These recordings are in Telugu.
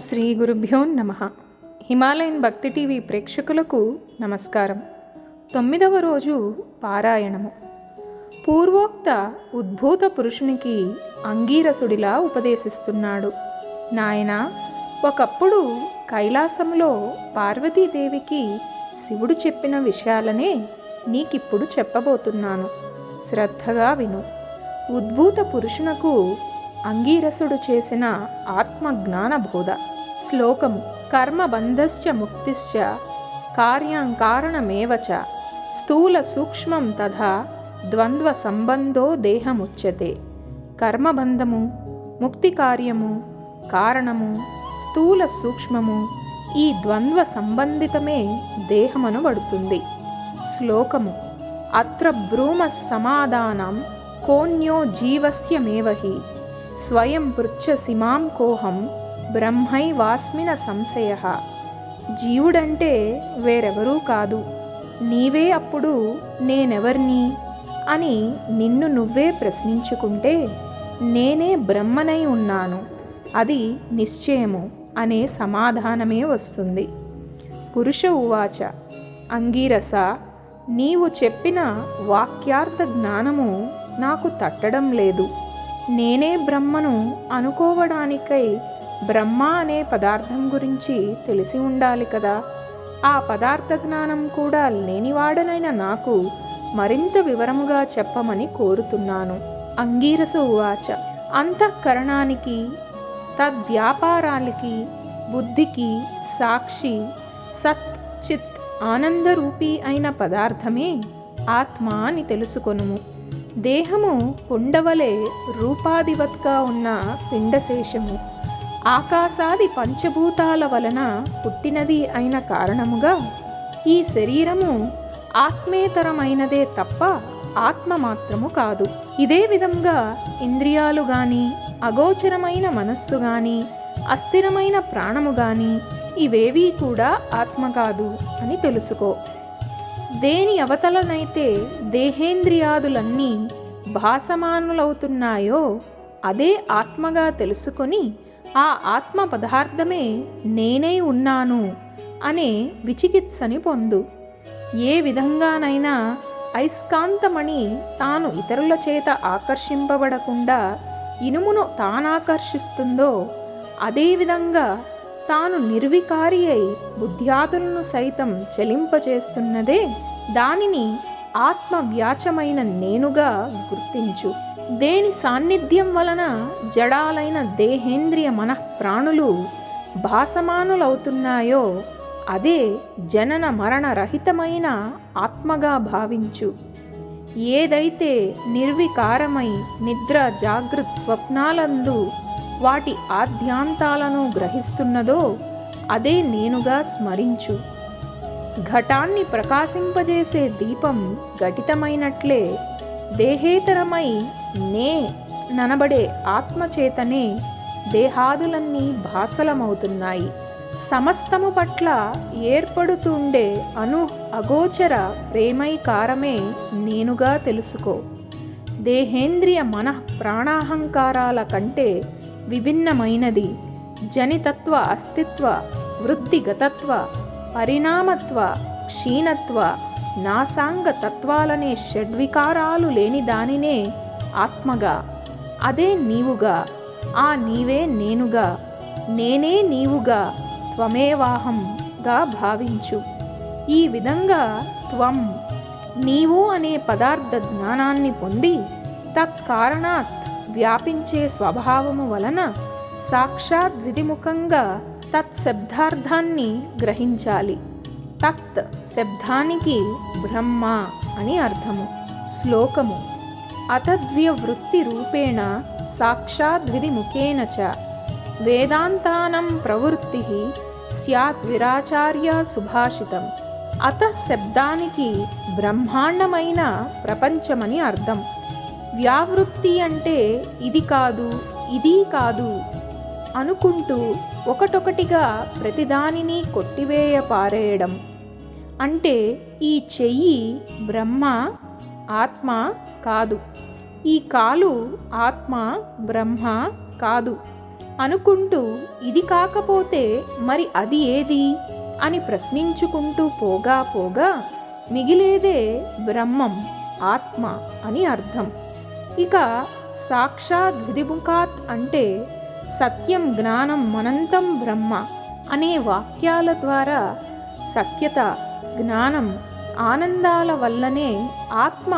శ్రీ గురుభ్యో నమః. హిమాలయన్ భక్తి టీవీ ప్రేక్షకులకు నమస్కారం. 9వ రోజు పారాయణము. పూర్వోక్త ఉద్భూత పురుషునికి అంగీరసుడిలా ఉపదేశిస్తున్నాడు. నాయనా, ఒకప్పుడు కైలాసంలో పార్వతీదేవికి శివుడు చెప్పిన విషయాలనే నీకిప్పుడు చెప్పబోతున్నాను. శ్రద్ధగా విను. ఉద్భూత పురుషునకు అంగీరసుడు చేసిన ఆత్మజ్ఞాన బోధ. శ్లోకము. కర్మబంధశ్చ ముక్తిశ్చ కార్యం కారణమేవ చ స్థూల సూక్ష్మం తథా ద్వంద్వ సంబంధో దేహముచ్యతే. కర్మబంధము, ముక్తి కార్యము, కారణము, స్థూల సూక్ష్మము ఈ ద్వంద్వ సంబంధితమే దేహమనబడుతుంది. శ్లోకము. అత్ర బ్రూమ సమాధానం కోన్యో జీవస్యమేవహి స్వయం పృచ్ఛసి మాం కోహం బ్రహ్మైవాస్మిన సంశయః. జీవుడంటే వేరెవరూ కాదు, నీవే అప్పుడు నేనెవర్ని అని నిన్ను నువ్వే ప్రశ్నించుకుంటే నేనే బ్రహ్మనై ఉన్నాను, అది నిశ్చయము అనే సమాధానమే వస్తుంది. పురుష ఉవాచ. అంగీరస, నీవు చెప్పిన వాక్యార్థ జ్ఞానము నాకు తట్టడం లేదు. నేనే బ్రహ్మను అనుకోవడానికై బ్రహ్మ అనే పదార్థం గురించి తెలిసి ఉండాలి కదా. ఆ పదార్థ జ్ఞానం కూడా లేనివాడనైన నాకు మరింత వివరముగా చెప్పమని కోరుతున్నాను. అంగీరస ఉవాచ. అంతఃకరణానికి, తద్వ్యాపారాలకి, బుద్ధికి సాక్షి సత్ చిత్ ఆనందరూపీ అయిన పదార్థమే ఆత్మ అని తెలుసుకొనుము. దేహము కుండవలే రూపాధివత్గా ఉన్న పిండశేషము. ఆకాశాది పంచభూతాల వలన పుట్టినది అయిన కారణముగా ఈ శరీరము ఆత్మేతరమైనదే తప్ప ఆత్మ మాత్రము కాదు. ఇదే విధంగా ఇంద్రియాలు గాని, అగోచరమైన మనస్సు గాని, అస్థిరమైన ప్రాణము గాని ఇవేవీ కూడా ఆత్మ కాదు అని తెలుసుకో. దేని అవతలనైతే దేహేంద్రియాదులన్నీ భాసమానులవుతున్నాయో అదే ఆత్మగా తెలుసుకొని ఆ ఆత్మ పదార్థమే నేనే ఉన్నాను అనే విచికిత్సని పొందు. ఏ విధంగానైనా అయస్కాంతమణి తాను ఇతరుల చేత ఆకర్షింపబడకుండా ఇనుమును తానాకర్షిస్తుందో అదేవిధంగా తాను నిర్వికారి అయి బుద్ధ్యాదులను సైతం చలింపచేస్తున్నదే దానిని ఆత్మవ్యాచమైన నేనుగా గుర్తించు. దేని సాన్నిధ్యం వలన జడాలైన దేహేంద్రియ మనఃప్రాణులు భాసమానులవుతున్నాయో అదే జనన మరణ రహితమైన ఆత్మగా భావించు. ఏదైతే నిర్వికారమై నిద్ర జాగృత్ స్వప్నాలందు వాటి ఆద్యాంతాలను గ్రహిస్తున్నదో అదే నేనుగా స్మరించు. ఘటాన్ని ప్రకాశింపజేసే దీపం ఘటితమైనట్లే దేహేతరమై నే ననబడే ఆత్మచేతనే దేహాదులన్నీ భాసలమవుతున్నాయి. సమస్తము పట్ల ఏర్పడుతుండే అగోచర ప్రేమైకారమే నేనుగా తెలుసుకో. దేహేంద్రియ మనః ప్రాణాహంకారాల కంటే విభిన్నమైనది జనితత్వ, అస్తిత్వ, వృద్ధిగతత్వ, పరిణామత్వ, క్షీణత్వ, నాసాంగ తత్వాలనే షడ్వికారాలు లేని దానినే ఆత్మగా, అదే నీవుగా, ఆ నీవే నేనుగా, నేనే నీవుగా, త్వమేవాహంగా భావించు. ఈ విధంగా త్వం నీవు అనే పదార్థ జ్ఞానాన్ని పొంది తత్కారణాత్ వ్యాపించే స్వభావము వలన సాక్షాత్ విధిముఖంగా తత్శబ్దార్థాన్ని గ్రహించాలి. తత్ శబ్దానికి బ్రహ్మ అని అర్థము. శ్లోకము. అతద్వ్యవృత్తి రూపేణ సాక్షాత్ విధిముఖేన చ వేదాంతానం ప్రవృత్తి స్యాత్ విరాచార్య సుభాషితం. అత శబ్దానికి బ్రహ్మాండమైన ప్రపంచమని అర్థం. వ్యావృత్తి అంటే ఇది కాదు, ఇది కాదు అనుకుంటూ ఒకటొకటిగా ప్రతిదానిని కొట్టివేయ పారేయడం. అంటే ఈ చెయ్యి బ్రహ్మ ఆత్మ కాదు, ఈ కాలు ఆత్మ బ్రహ్మ కాదు, అనుకుంటూ ఇది కాకపోతే మరి అది ఏది అని ప్రశ్నించుకుంటూ పోగా పోగా మిగిలేదే బ్రహ్మం, ఆత్మ అని అర్థం. ఇక సాక్షాత్ ద్విముఖాత్ అంటే సత్యం, జ్ఞానం, అనంతం బ్రహ్మ అనే వాక్యాల ద్వారా సత్యత, జ్ఞానం, ఆనందాల వల్లనే ఆత్మ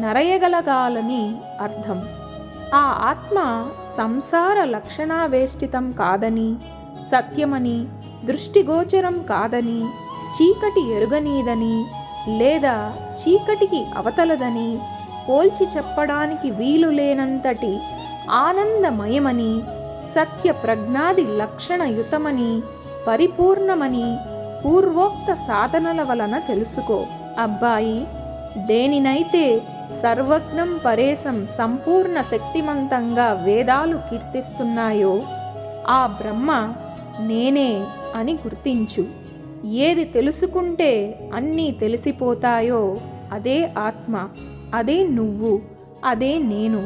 నరయగలగాలని అర్థం. ఆ ఆత్మ సంసార లక్షణావేష్టితం కాదని, సత్యమని, దృష్టిగోచరం కాదని, చీకటి ఎరుగనీదని లేదా చీకటికి అవతలదని, పోల్చి చెప్పడానికి వీలు లేనంతటి ఆనందమయమని, సత్య ప్రజ్ఞాది లక్షణయుతమని, పరిపూర్ణమని పూర్వోక్త సాధనల వలన తెలుసుకో. అబ్బాయి, దేనినైతే సర్వజ్ఞం పరేశం సంపూర్ణ శక్తిమంతంగా వేదాలు కీర్తిస్తున్నాయో ఆ బ్రహ్మ నేనే అని గుర్తించు. ఏది తెలుసుకుంటే అన్నీ తెలిసిపోతాయో అదే ఆత్మ, అదే నువ్వు, అదే నేను.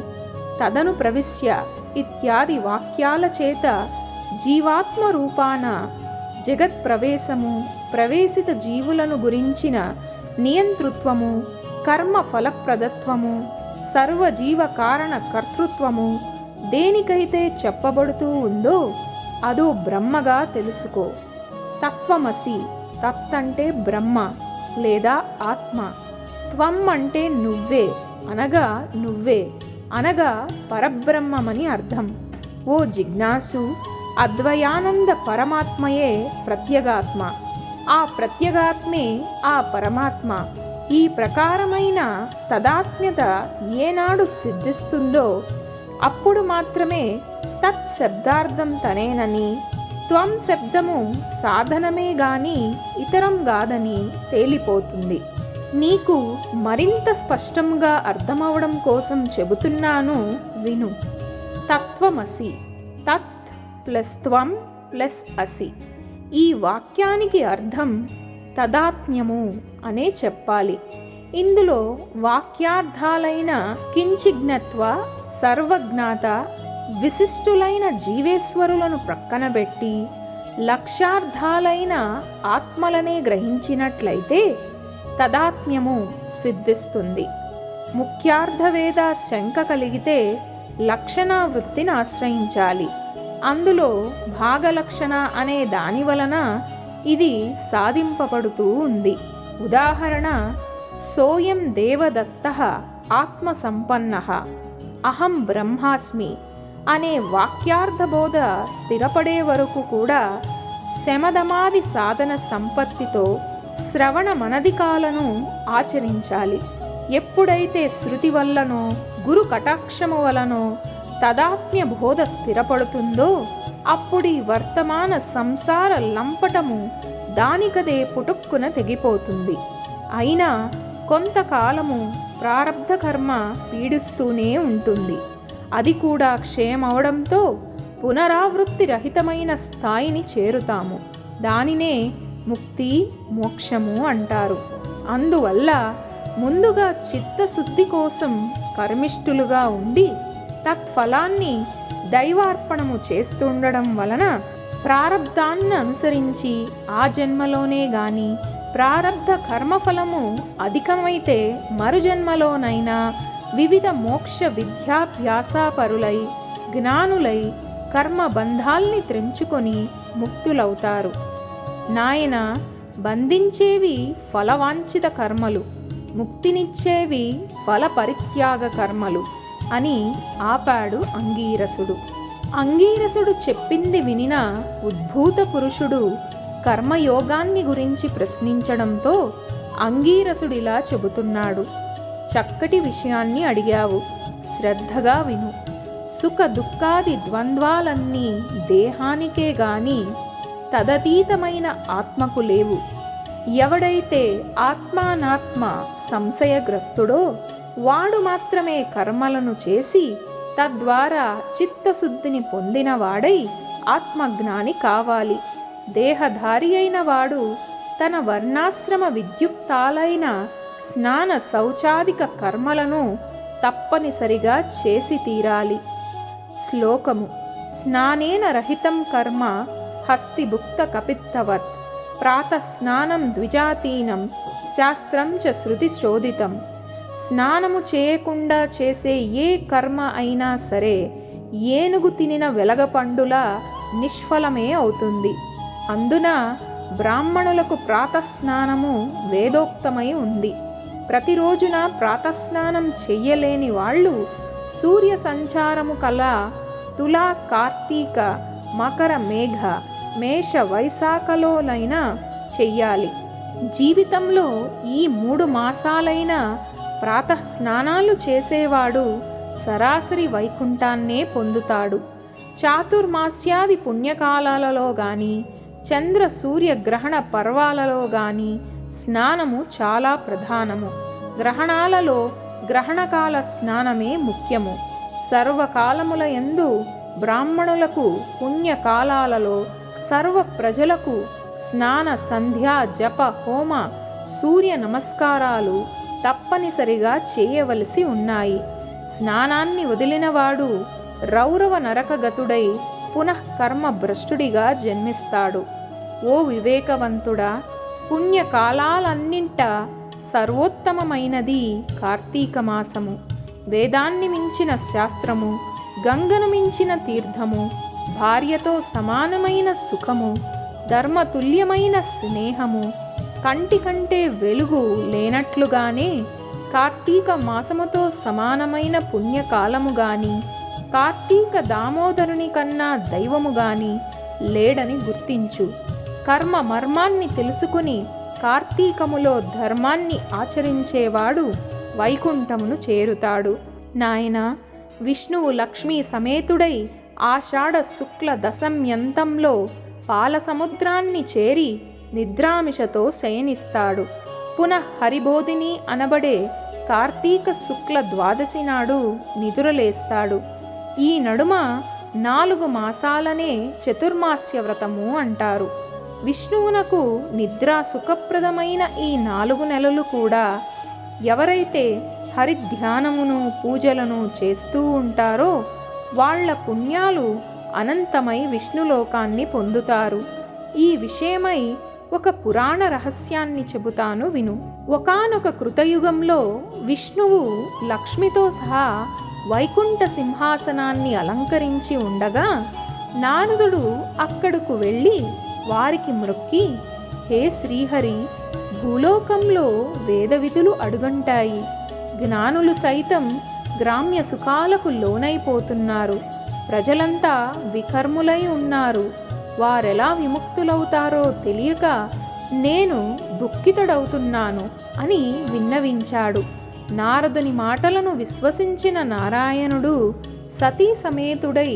తదను ప్రవిశ్య ఇత్యాది వాక్యాల చేత జీవాత్మ రూపాన జగత్ ప్రవేశము, ప్రవేశిత జీవులను గురించిన నియంతృత్వము, కర్మ ఫలప్రదత్వము, సర్వజీవ కారణ కర్తృత్వము దేనికైతే చెప్పబడుతూ ఉందో అదో బ్రహ్మగా తెలుసుకో. తత్వమసి, తత్ అంటే బ్రహ్మ లేదా ఆత్మ, త్వం అంటే నువ్వే అనగా నువ్వే అనగా పరబ్రహ్మమని అర్థం. ఓ జిజ్ఞాసు, అద్వయానంద పరమాత్మయే ప్రత్యేగాత్మ, ఆ ప్రత్యేగాత్మే ఆ పరమాత్మ. ఈ ప్రకారమైన తదాత్మ్యత ఏనాడు సిద్ధిస్తుందో అప్పుడు మాత్రమే తత్ శబ్దార్థం తనేనని, త్వం శబ్దము సాధనమే గాని ఇతరం గాదని తేలిపోతుంది. నీకు మరింత స్పష్టంగా అర్థమవడం కోసం చెబుతున్నాను, విను. తత్వమసి, తత్ ప్లస్ త్వం ప్లస్ అసి. ఈ వాక్యానికి అర్థం తదాత్మ్యము అనే చెప్పాలి. ఇందులో వాక్యార్థాలైన కించిజ్ఞత్వ, సర్వజ్ఞాత, విశిష్టులైన జీవేశ్వరులను ప్రక్కనబెట్టి లక్ష్యార్థాలైన ఆత్మలనే గ్రహించినట్లయితే తదాత్మ్యము సిద్ధిస్తుంది. ముఖ్యార్థవేద శంక కలిగితే లక్షణావృత్తిని ఆశ్రయించాలి. అందులో భాగలక్షణ అనే దాని వలన ఇది సాధింపబడుతూ ఉంది. ఉదాహరణ, సోయం దేవదత్తః ఆత్మసంపన్నః అహం బ్రహ్మాస్మి అనే వాక్యార్థబోధ స్థిరపడే వరకు కూడా శమదమాది సాధన సంపత్తితో శ్రవణ మనదికాలను ఆచరించాలి. ఎప్పుడైతే శృతి వల్లనో గురు కటాక్షము వలనో తదాత్మ్య బోధ స్థిరపడుతుందో అప్పుడీ వర్తమాన సంసార లంపటము దానికదే పుటుక్కున తెగిపోతుంది. అయినా కొంతకాలము ప్రారబ్ధ కర్మ పీడిస్తూనే ఉంటుంది. అది కూడా క్షయమవడంతో పునరావృత్తి రహితమైన స్థాయిని చేరుతాము. దానినే ముక్తి, మోక్షము అంటారు. అందువల్ల ముందుగా చిత్తశుద్ధి కోసం కర్మిష్ఠులుగా ఉండి తత్ఫలాన్ని దైవార్పణము చేస్తుండడం వలన ప్రారబ్ధాన్ని అనుసరించి ఆ జన్మలోనే గాని ప్రారబ్ధ కర్మఫలము అధికమైతే మరుజన్మలోనైనా వివిధ మోక్ష విద్యాభ్యాసపరులై జ్ఞానులై కర్మ బంధాల్ని త్రెంచుకొని ముక్తులవుతారు. నాయన, బంధించేవి ఫలవాంఛిత కర్మలు, ముక్తినిచ్చేవి ఫల పరిత్యాగ కర్మలు అని ఆపాడు అంగీరసుడు. అంగీరసుడు చెప్పింది వినిన ఉద్భూత పురుషుడు కర్మయోగాన్ని గురించి ప్రశ్నించడంతో అంగీరసుడిలా చెబుతున్నాడు. చక్కటి విషయాన్ని అడిగావు, శ్రద్ధగా విను. సుఖ దుఃఖాది ద్వంద్వాలన్నీ దేహానికే గాని తదతీతమైన ఆత్మకు లేవు. ఎవడైతే ఆత్మానాత్మ సంశయగ్రస్తుడో వాడు మాత్రమే కర్మలను చేసి తద్వారా చిత్తశుద్ధిని పొందినవాడై ఆత్మజ్ఞాని కావాలి. దేహధారి అయిన వాడు తన వర్ణాశ్రమ విద్యుక్తాలైన స్నాన శౌచాదిక కర్మలను తప్పనిసరిగా చేసి తీరాలి. శ్లోకము: స్నానేన రహితం కర్మ హస్తిభుక్త కపిత్తవత్ ప్రాతఃస్నానం ద్విజాతీనం శాస్త్రం చ శృతి శోధితం. స్నానము చేయకుండా చేసే ఏ కర్మ అయినా సరే ఏనుగు తినిన వెలగపండులా నిష్ఫలమే అవుతుంది. అందున బ్రాహ్మణులకు ప్రాతఃస్నానము వేదోక్తమై ఉంది. ప్రతిరోజున ప్రాతఃస్నానం చెయ్యలేని వాళ్ళు సూర్య సంచారము కల తులా, కార్తీక, మకర, మేఘ, మేష, వైశాఖలోనైనా చెయ్యాలి. జీవితంలో ఈ 3 మాసాలైన ప్రాతఃస్నానాలు చేసేవాడు సరాసరి వైకుంఠాన్నే పొందుతాడు. చాతుర్మాస్యాది పుణ్యకాలాలలో గాని, చంద్ర సూర్య గ్రహణ పర్వాలలో గాని స్నానము చాలా ప్రధానము. గ్రహణాలలో గ్రహణకాల స్నానమే ముఖ్యము. సర్వకాలముల యందు బ్రాహ్మణులకు పుణ్యకాలాలలో సర్వ ప్రజలకు స్నాన, సంధ్యా, జప, హోమ, సూర్య నమస్కారాలు తప్పనిసరిగా చేయవలసి ఉన్నాయి. స్నానాన్ని వదిలినవాడు రౌరవ నరకగతుడై పునఃకర్మ భ్రష్టుడిగా జన్మిస్తాడు. ఓ వివేకవంతుడా, పుణ్యకాలాలన్నింట సర్వోత్తమమైనది కార్తీక మాసము. వేదాన్ని మించిన శాస్త్రము, గంగను మించిన తీర్థము, భార్యతో సమానమైన సుఖము, ధర్మతుల్యమైన స్నేహము, కంటి కంటే వెలుగు లేనట్లుగానే కార్తీక మాసముతో సమానమైన పుణ్యకాలము గాని, కార్తీక దామోదరుని కన్నా దైవము గాని లేడని గుర్తించు. కర్మ మర్మాన్ని తెలుసుకుని కార్తీకములో ధర్మాన్ని ఆచరించేవాడు వైకుంఠమును చేరుతాడు. నాయనా, విష్ణువు లక్ష్మీ సమేతుడై ఆషాఢ శుక్ల దశమ్యంతంలో పాలసముద్రాన్ని చేరి నిద్రామిషతో శయనిస్తాడు. పునః హరిబోధిని అనబడే కార్తీక శుక్ల ద్వాదశి నాడు నిదురలేస్తాడు. ఈ నడుమ 4 మాసాలనే చతుర్మాస్య వ్రతము అంటారు. విష్ణువునకు నిద్రా సుఖప్రదమైన ఈ 4 నెలలు కూడా ఎవరైతే హరిధ్యానమును, పూజలను చేస్తూ ఉంటారో వాళ్ళ పుణ్యాలు అనంతమై విష్ణులోకాన్ని పొందుతారు. ఈ విషయమై ఒక పురాణ రహస్యాన్ని చెబుతాను విను. ఒకానొక కృతయుగంలో విష్ణువు లక్ష్మితో సహా వైకుంఠ సింహాసనాన్ని అలంకరించి ఉండగా నారదుడు అక్కడకు వెళ్ళి వారికి మ్రొక్కి, హే శ్రీహరి, భూలోకంలో వేదవిధులు అడుగంటాయి. జ్ఞానులు సైతం గ్రామ్య సుఖాలకు లోనైపోతున్నారు. ప్రజలంతా వికర్ములై ఉన్నారు. వారెలా విముక్తులవుతారో తెలియక నేను దుఃఖితుడవుతున్నాను అని విన్నవించాడు. నారదుని మాటలను విశ్వసించిన నారాయణుడు సతీ సమేతుడై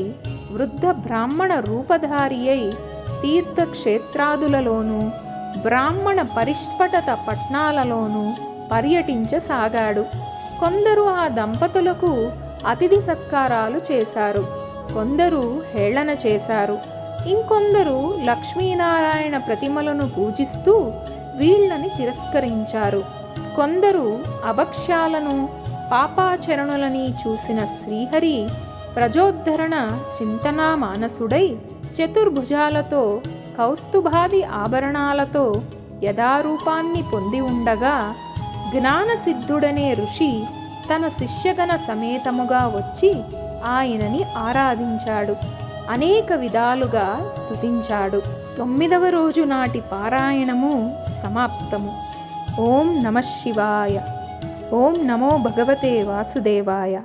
వృద్ధ బ్రాహ్మణ రూపధారి అయి తీర్థక్షేత్రాదులలోనూ బ్రాహ్మణ పరిష్పటత పట్నాలలోనూ పర్యటించసాగాడు. కొందరు ఆ దంపతులకు అతిథి సత్కారాలు చేశారు. కొందరు హేళన చేశారు. ఇంకొందరు లక్ష్మీనారాయణ ప్రతిమలను పూజిస్తూ వీళ్ళని తిరస్కరించారు. కొందరు అభక్ష్యాలను, పాపాచరణులని చూసిన శ్రీహరి ప్రజోద్ధరణ చింతనా మానసుడై చతుర్భుజాలతో, కౌస్తుభాది ఆభరణాలతో యథారూపాన్ని పొంది ఉండగా జ్ఞానసిద్ధుడనే ఋషి తన శిష్యగణ సమేతముగా వచ్చి ఆయనని ఆరాధించాడు. అనేక విధాలుగా స్తుతించాడు. 9వ రోజు నాటి పారాయణము సమాప్తము. ఓం నమః శివాయ. ఓం నమో భగవతే వాసుదేవాయ.